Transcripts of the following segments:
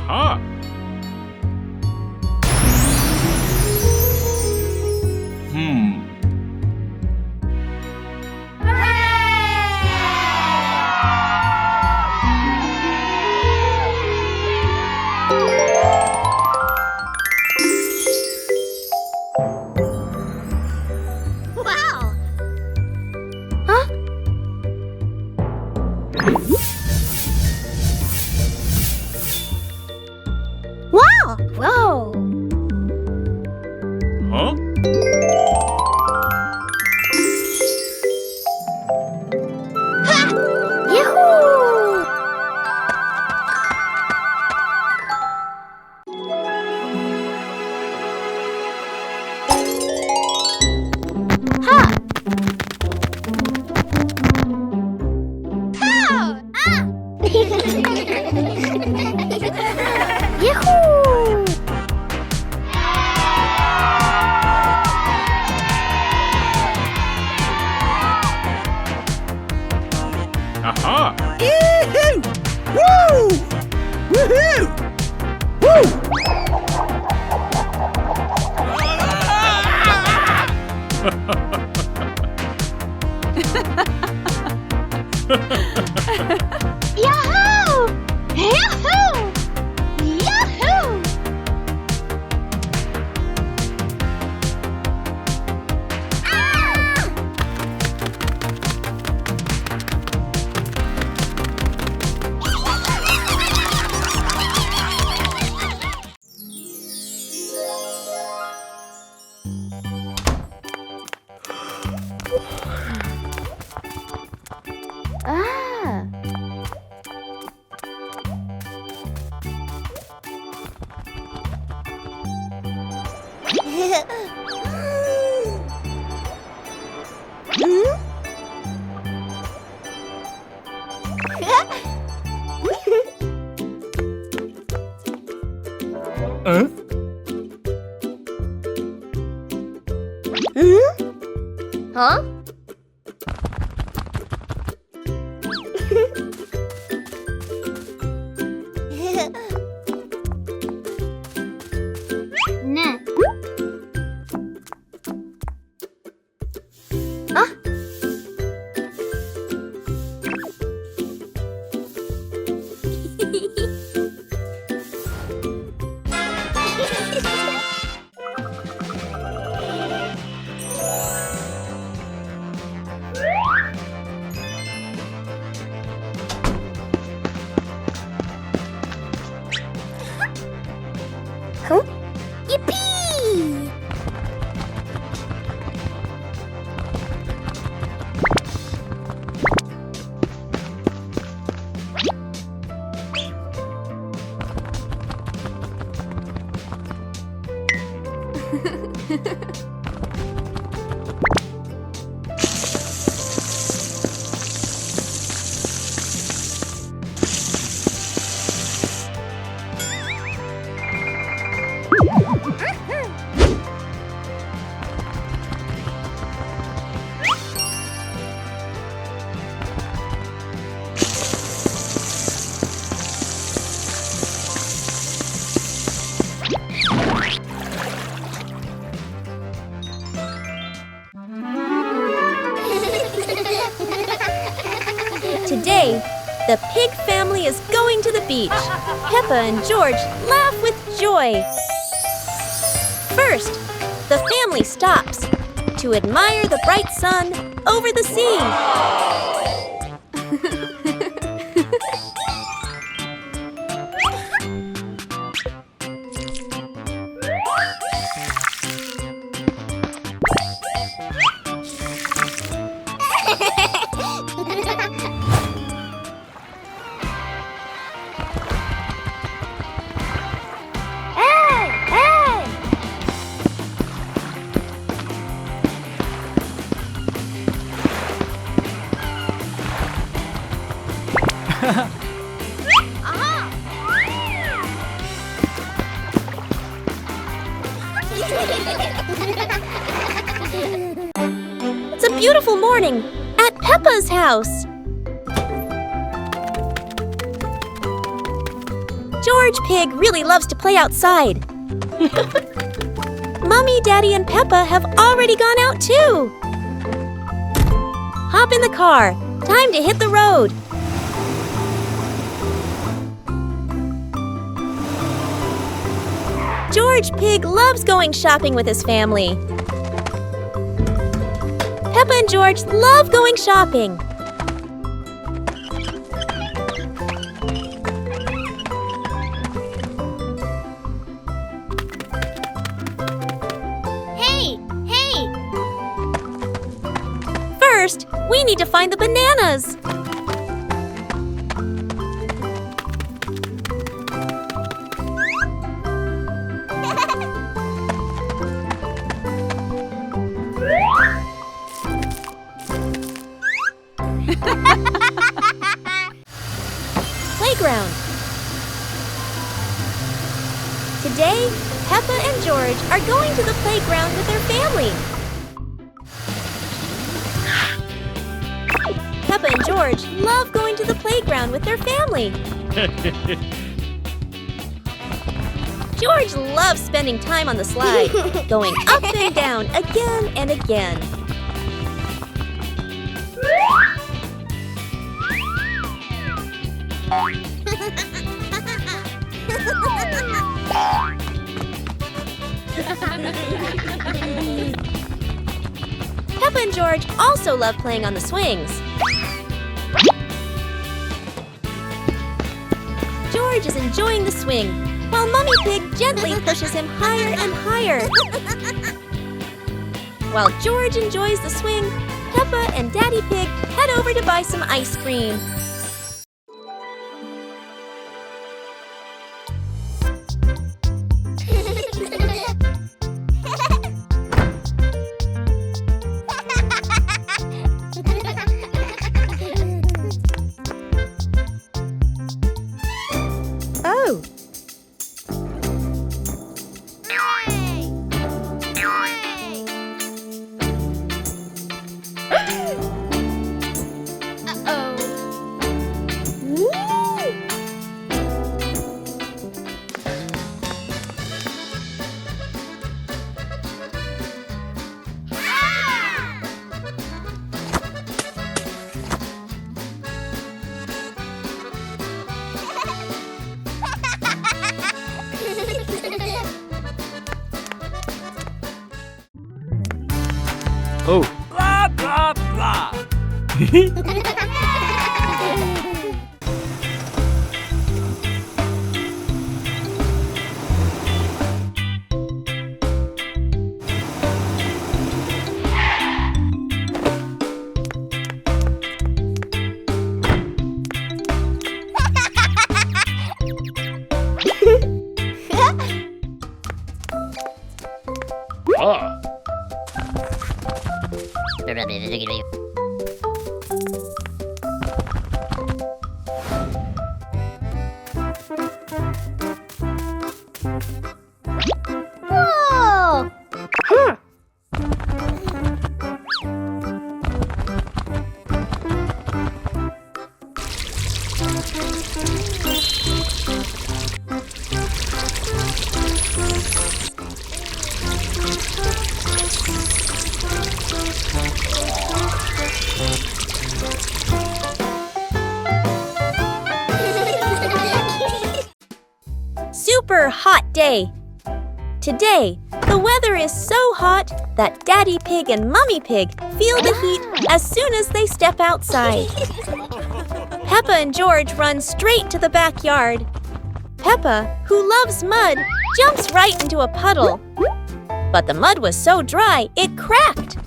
Aha! Wow! Huh? Wow! Whoa! Huh? Yahoo! Ha! Pow! Ah! Yahoo! Aha! Yee-hoo! Woo! Woohoo! Woo! Yahoo! Yahoo! Yahoo! Ah! Ah! Huh? Huh? Ne? Ah! Huh? Yippee! Today, the pig family is going to the beach. Peppa and George laugh with joy. First, the family stops to admire the bright sun over the sea. Hey! Hey! It's a beautiful morning at Peppa's house. George Pig really loves to play outside. Mommy, Daddy, and Peppa have already gone out too. Hop in the car. Time to hit the road. George Pig loves going shopping with his family. Peppa and George love going shopping. Hey! Hey! First, we need to find the bananas. Playground. Today, Peppa and George are going to the playground with their family. Peppa and George love going to the playground with their family. George loves spending time on the slide, going up and down again and again. Peppa and George also love playing on the swings. George is enjoying the swing, while Mummy Pig gently pushes him higher and higher. While George enjoys the swing, Peppa and Daddy Pig head over to buy some ice cream. Oh! Oh, Blah, blah, blah. ah. Whoa! Super hot day. Today, the weather is so hot that Daddy Pig and Mummy Pig feel the heat as soon as they step outside. Peppa and George run straight to the backyard. Peppa, who loves mud, jumps right into a puddle. But the mud was so dry, it cracked.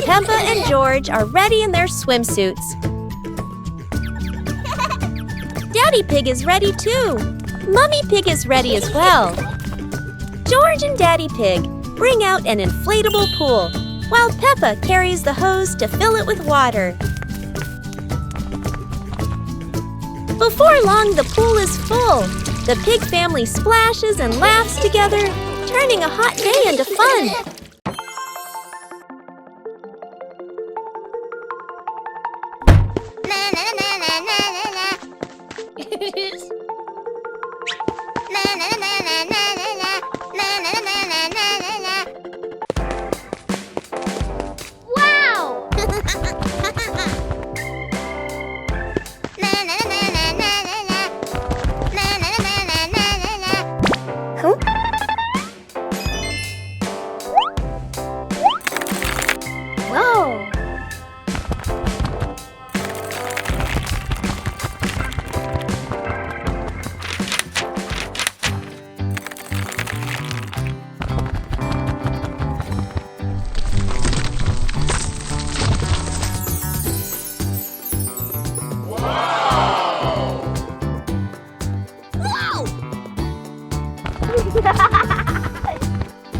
Peppa and George are ready in their swimsuits. Daddy Pig is ready too. Mummy Pig is ready as well. George and Daddy Pig bring out an inflatable pool, while Peppa carries the hose to fill it with water. Before long, the pool is full. The pig family splashes and laughs together, turning a hot day into fun. Na na na na na na na. Na na na na na na na. Na na na na na na na. Wow! Na na na na na na na. Na na na na na na na. Huh? Whoa!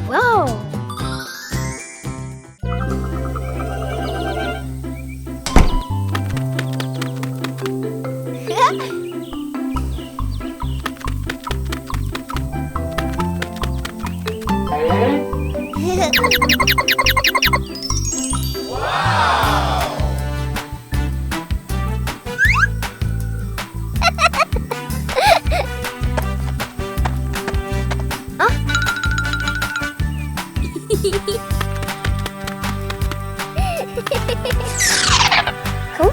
Whoa! Cool.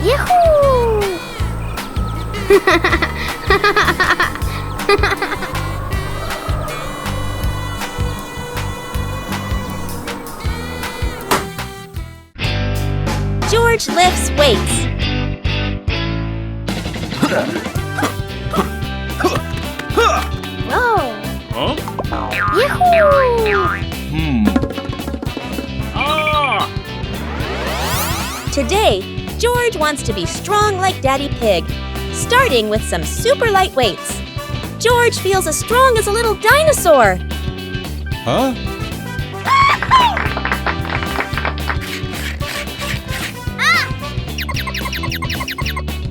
Yahoo! George lifts weights. Whoa! Huh? Yahoo! Ah! Today, George wants to be strong like Daddy Pig, starting with some super light weights. George feels as strong as a little dinosaur. Huh?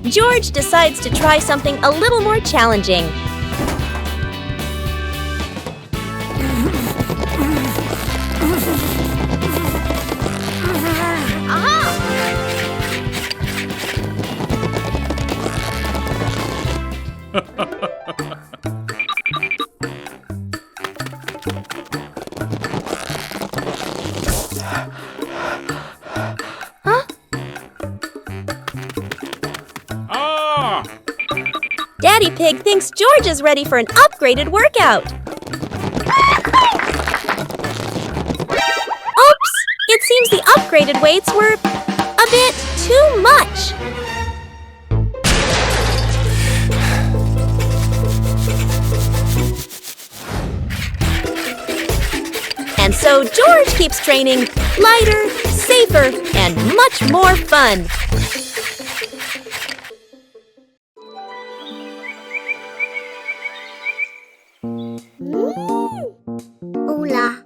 George decides to try something a little more challenging. Ah! Daddy Pig thinks George is ready for an upgraded workout. Oops! It seems the upgraded weights were a bit too much. And so George keeps training lighter, safer, and much more fun. Hola.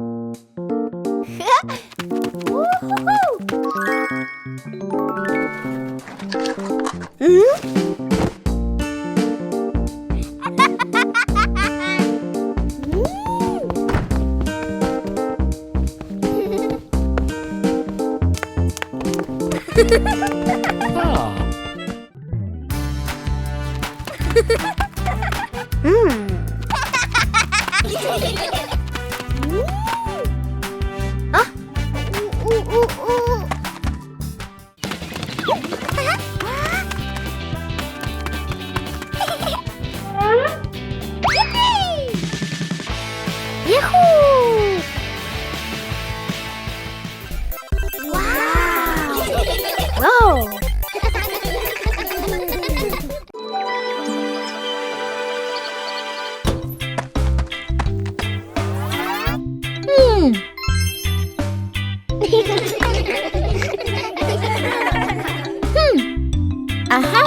Yahoo! Wow! Whoa! Aha!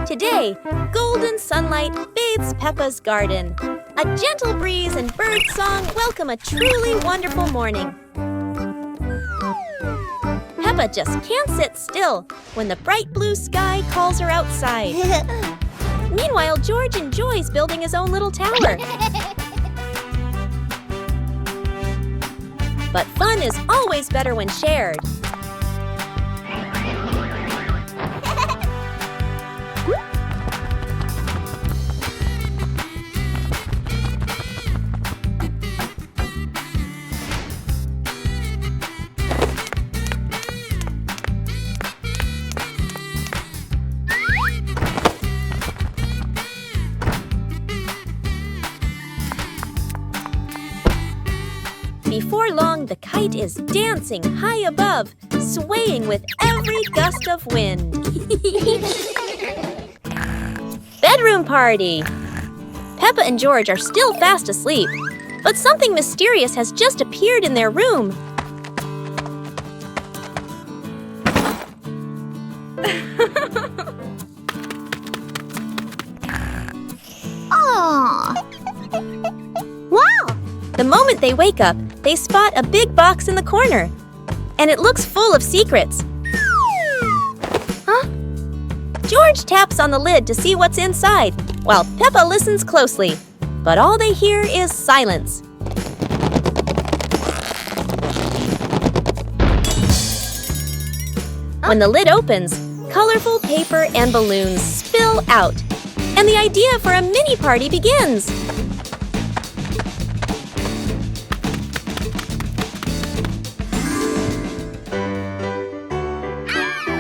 Today, golden sunlight bathes Peppa's garden. A gentle breeze and bird song welcome a truly wonderful morning. Peppa just can't sit still when the bright blue sky calls her outside. Meanwhile, George enjoys building his own little tower. But fun is always better when shared. Before long, the kite is dancing high above, swaying with every gust of wind. Bedroom party! Peppa and George are still fast asleep, but something mysterious has just appeared in their room. Aww. Wow! The moment they wake up, they spot a big box in the corner. And it looks full of secrets. Huh? George taps on the lid to see what's inside, while Peppa listens closely. But all they hear is silence. When the lid opens, colorful paper and balloons spill out. And the idea for a mini party begins.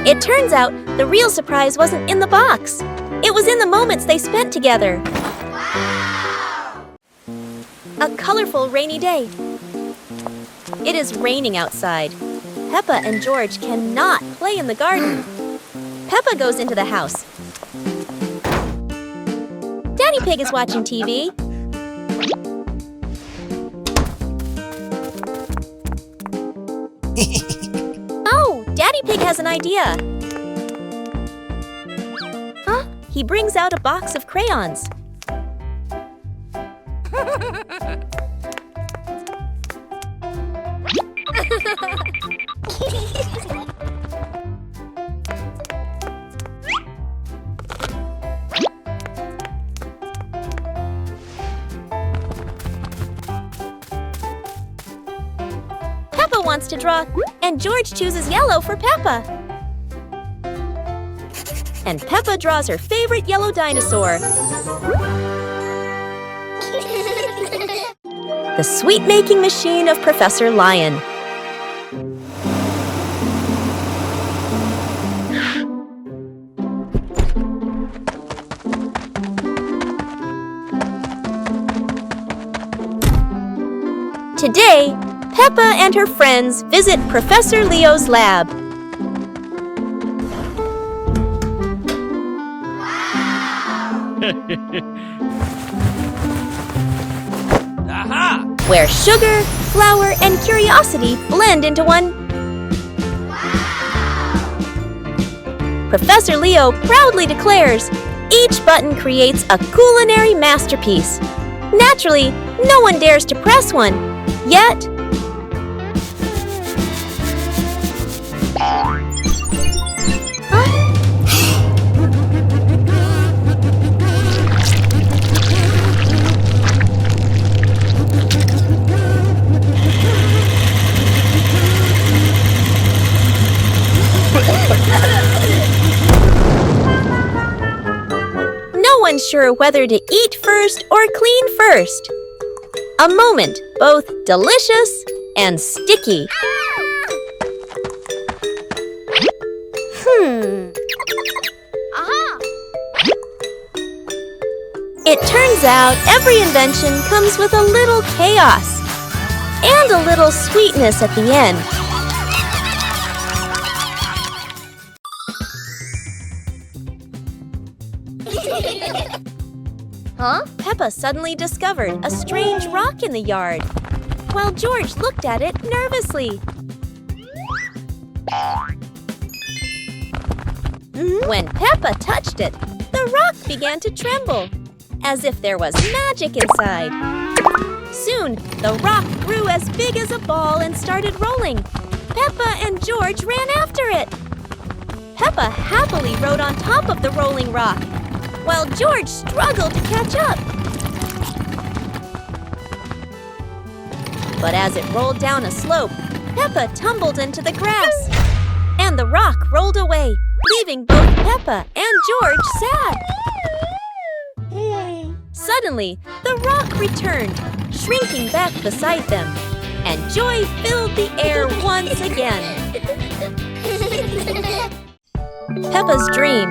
It turns out the real surprise wasn't in the box. It was in the moments they spent together. Wow! A colorful rainy day. It is raining outside. Peppa and George cannot play in the garden. Peppa goes into the house. Daddy Pig is watching TV. Oh, Daddy Pig has an idea. Huh? He brings out a box of crayons. Peppa wants to draw, and George chooses yellow for Peppa. And Peppa draws her favorite yellow dinosaur. The sweet-making machine of Professor Lion. Today, Peppa and her friends visit Professor Leo's lab. Aha! Where sugar, flour, and curiosity blend into one. Professor Leo proudly declares, each button creates a culinary masterpiece. Naturally, no one dares to press one, yet... No one's sure whether to eat first or clean first. A moment both delicious and sticky. Aha! It turns out every invention comes with a little chaos and a little sweetness at the end. Huh? Peppa suddenly discovered a strange rock in the yard, while George looked at it nervously. When Peppa touched it, the rock began to tremble, as if there was magic inside. Soon, the rock grew as big as a ball and started rolling. Peppa and George ran after it. Peppa happily rode on top of the rolling rock, while George struggled to catch up. But as it rolled down a slope, Peppa tumbled into the grass, and the rock rolled away, leaving both Peppa and George sad. Suddenly, the rock returned, shrinking back beside them, and joy filled the air once again. Peppa's dream.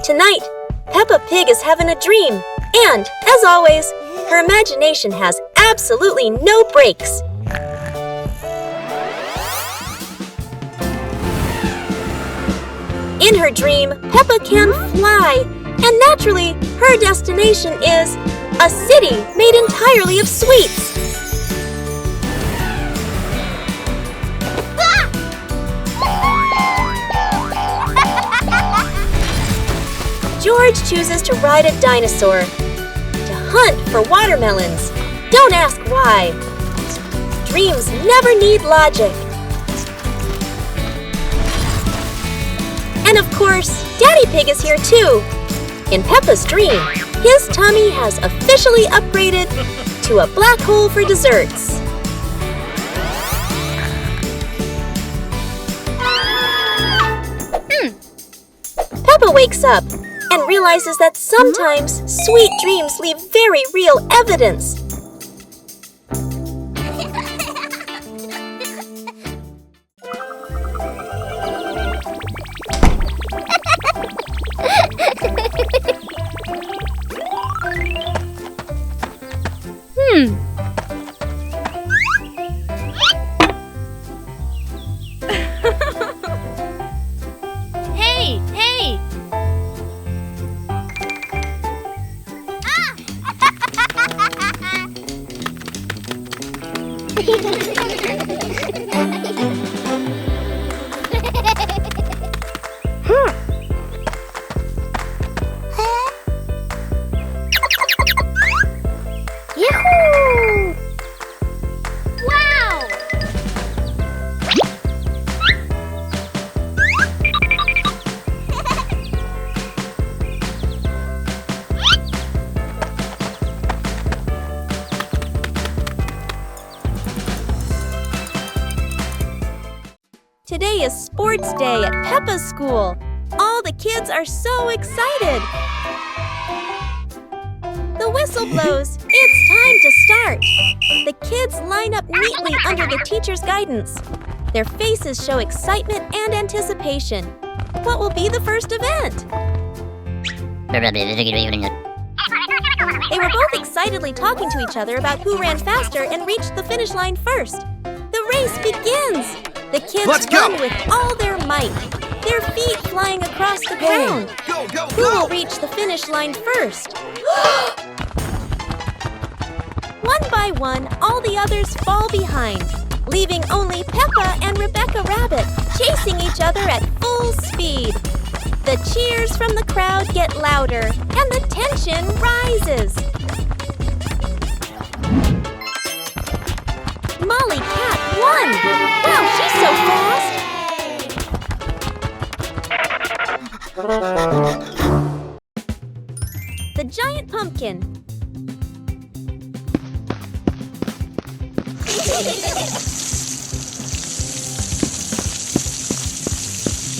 Tonight, Peppa Pig is having a dream, and, as always, her imagination has absolutely no brakes. In her dream, Peppa can fly, and naturally, her destination is a city made entirely of sweets. George chooses to ride a dinosaur, to hunt for watermelons. Don't ask why. Dreams never need logic. And of course, Daddy Pig is here too. In Peppa's dream, his tummy has officially upgraded to a black hole for desserts. Peppa wakes up and realizes that sometimes sweet dreams leave very real evidence. Hey, hey! Yahoo! Wow! Today is sports day at Peppa's school. All the kids are so excited. The whistle blows. It's time to start. The kids line up neatly under the teacher's guidance. Their faces show excitement and anticipation. What will be the first event? They were both excitedly talking to each other about who ran faster and reached the finish line first. The race begins. The kids run with all their might, their feet flying across the ground. Who will reach the finish line first? One by one, all the others fall behind, leaving only Peppa and Rebecca Rabbit chasing each other at full speed. The cheers from the crowd get louder, and the tension rises. Molly Cat won! Wow, she's so fast! The giant pumpkin.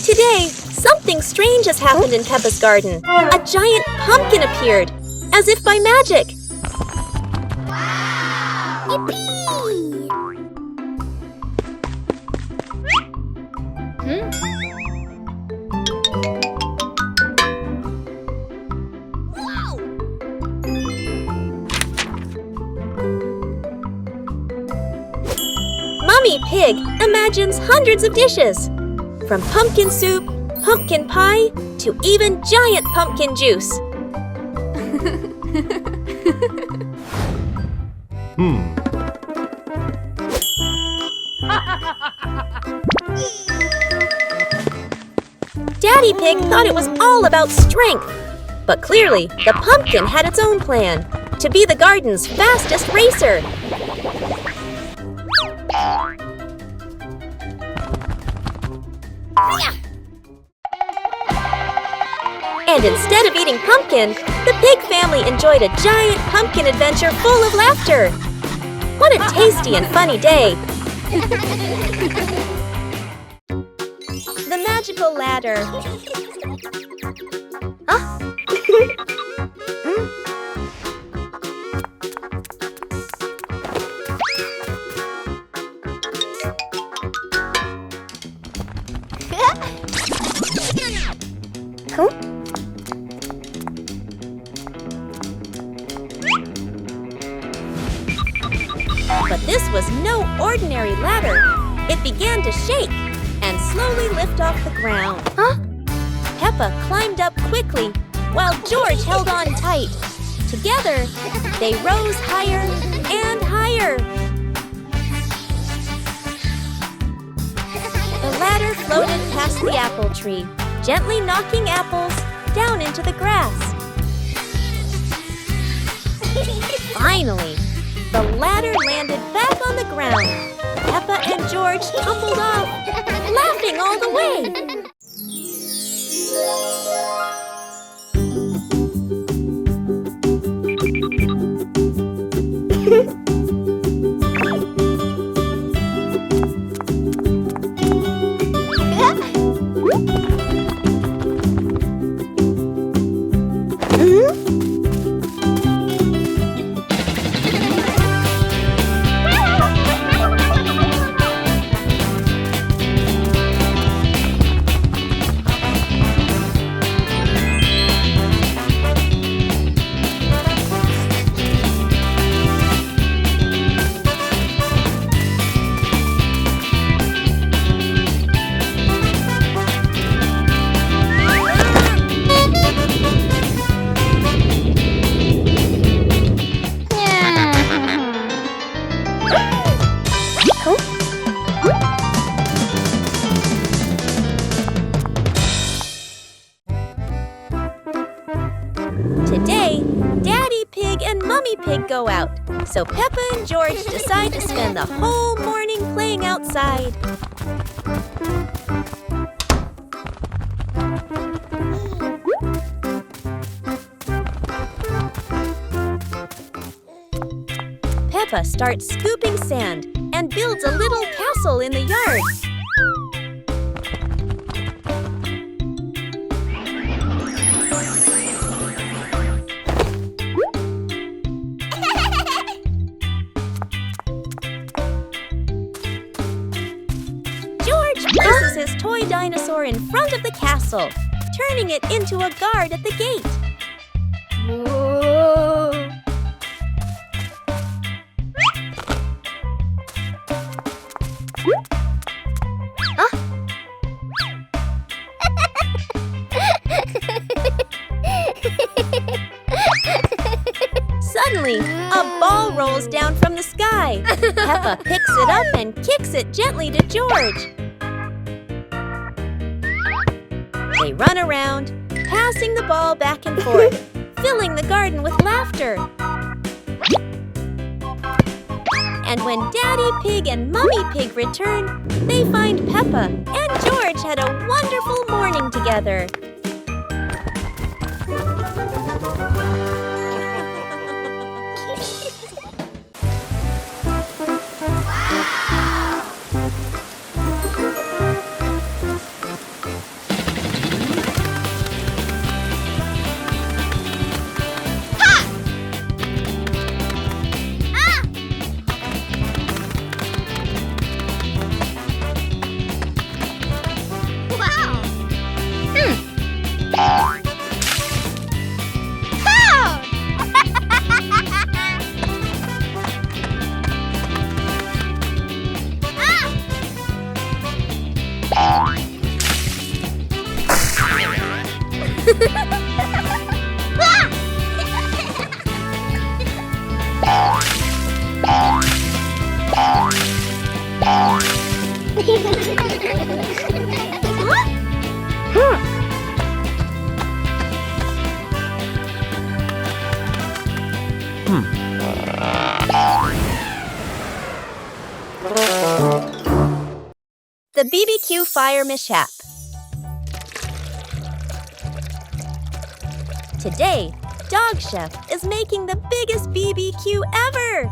Today, something strange has happened in Peppa's garden. A giant pumpkin appeared, as if by magic. Yippee! Mummy Pig imagines hundreds of dishes, from pumpkin soup, pumpkin pie, to even giant pumpkin juice. Daddy Pig thought it was all about strength. But clearly, the pumpkin had its own plan, to be the garden's fastest racer. And instead of eating pumpkin, the pig family enjoyed a giant pumpkin adventure full of laughter. What a tasty and funny day! The magical ladder. Huh? Huh? But this was no ordinary ladder. It began to shake and slowly lift off the ground. Huh? Peppa climbed up quickly while George held on tight. Together, they rose higher and higher. The ladder floated past the apple tree, gently knocking apples down into the grass. Finally, the ladder landed back on the ground. Peppa and George tumbled off, laughing all the way. Today, Daddy Pig and Mummy Pig go out, so Peppa and George decide to spend the whole morning playing outside. Peppa starts scooping sand and builds a little castle in the yard. Places his toy dinosaur in front of the castle, turning it into a guard at the gate. Whoa. Huh? Suddenly, a ball rolls down from the sky. Peppa picks it up and kicks it gently to George. They run around, passing the ball back and forth, filling the garden with laughter. And when Daddy Pig and Mummy Pig return, they find Peppa and George had a wonderful morning together. the BBQ fire mishap. Today, Dog Chef is making the biggest BBQ ever!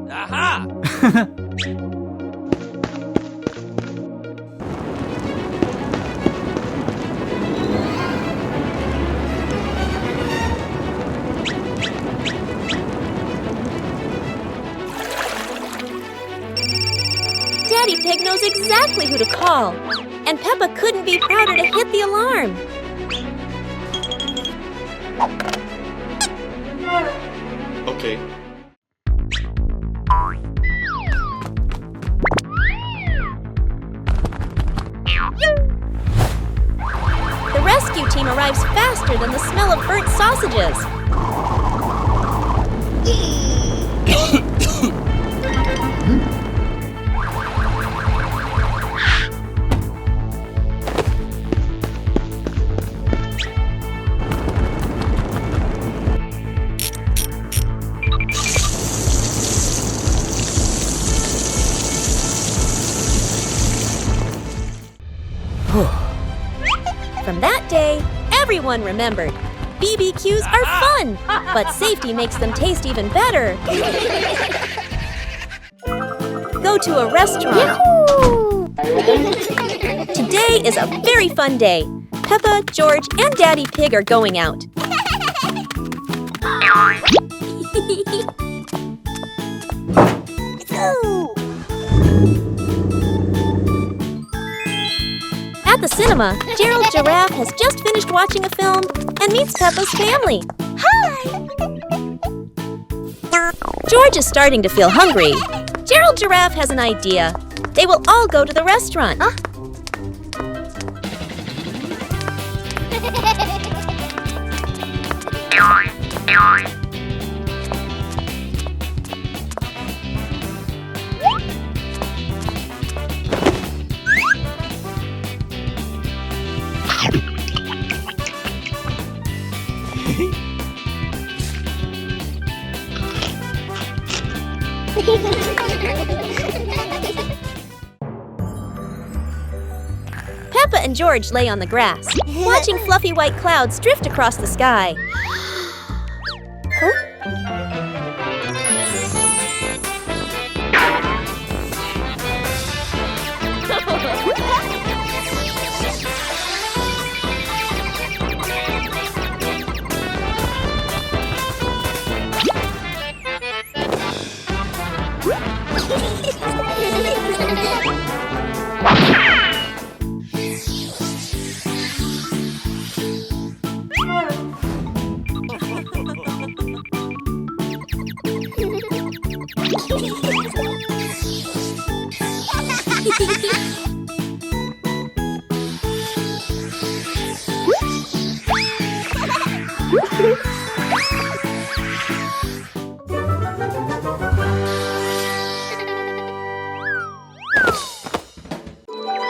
Aha! Daddy Pig knows exactly who to call, and Peppa couldn't be prouder to hit the alarm. Okay. The rescue team arrives faster than the smell of burnt sausages. From that day, everyone remembered. BBQs are fun, but safety makes them taste even better. Go to a restaurant. Today is a very fun day. Peppa, George, and Daddy Pig are going out. At the cinema, Gerald Giraffe has just finished watching a film and meets Peppa's family. Hi! George is starting to feel hungry. Gerald Giraffe has an idea. They will all go to the restaurant. Peppa and George lay on the grass, watching fluffy white clouds drift across the sky.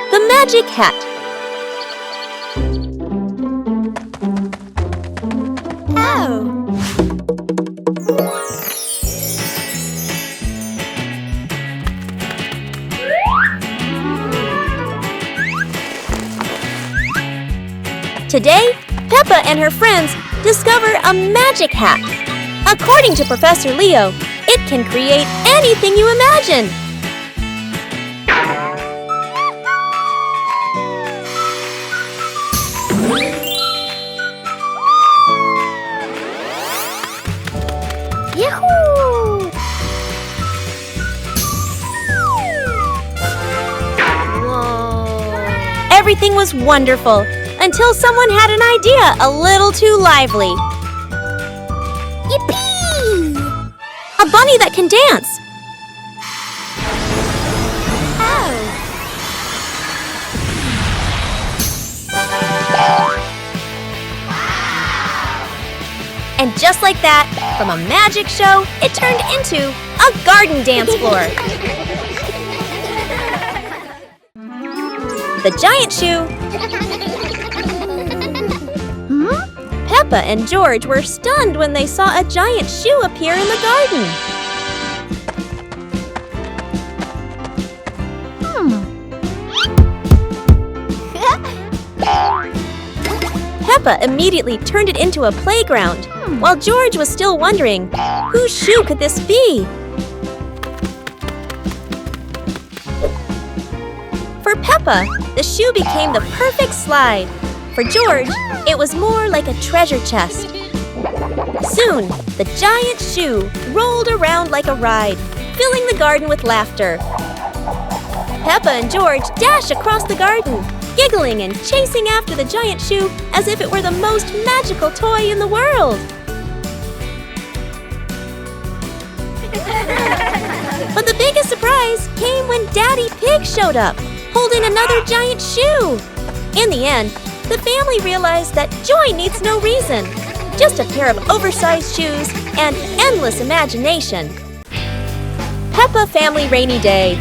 The Magic Hat. Oh! Today, Peppa and her friends discover a magic hat. According to Professor Leo, it can create anything you imagine. Yahoo! Whoa! Everything was wonderful until someone had an idea a little too lively. Yippee! A bunny that can dance. Oh! And just like that, from a magic show, it turned into a garden dance floor. The giant shoe. Peppa and George were stunned when they saw a giant shoe appear in the garden. Peppa immediately turned it into a playground, while George was still wondering, whose shoe could this be? For Peppa, the shoe became the perfect slide. For George, it was more like a treasure chest. Soon, the giant shoe rolled around like a ride, filling the garden with laughter. Peppa and George dashed across the garden, giggling and chasing after the giant shoe as if it were the most magical toy in the world. But the biggest surprise came when Daddy Pig showed up, holding another giant shoe. In the end, the family realized that joy needs no reason, just a pair of oversized shoes and endless imagination. Peppa Family Rainy Day.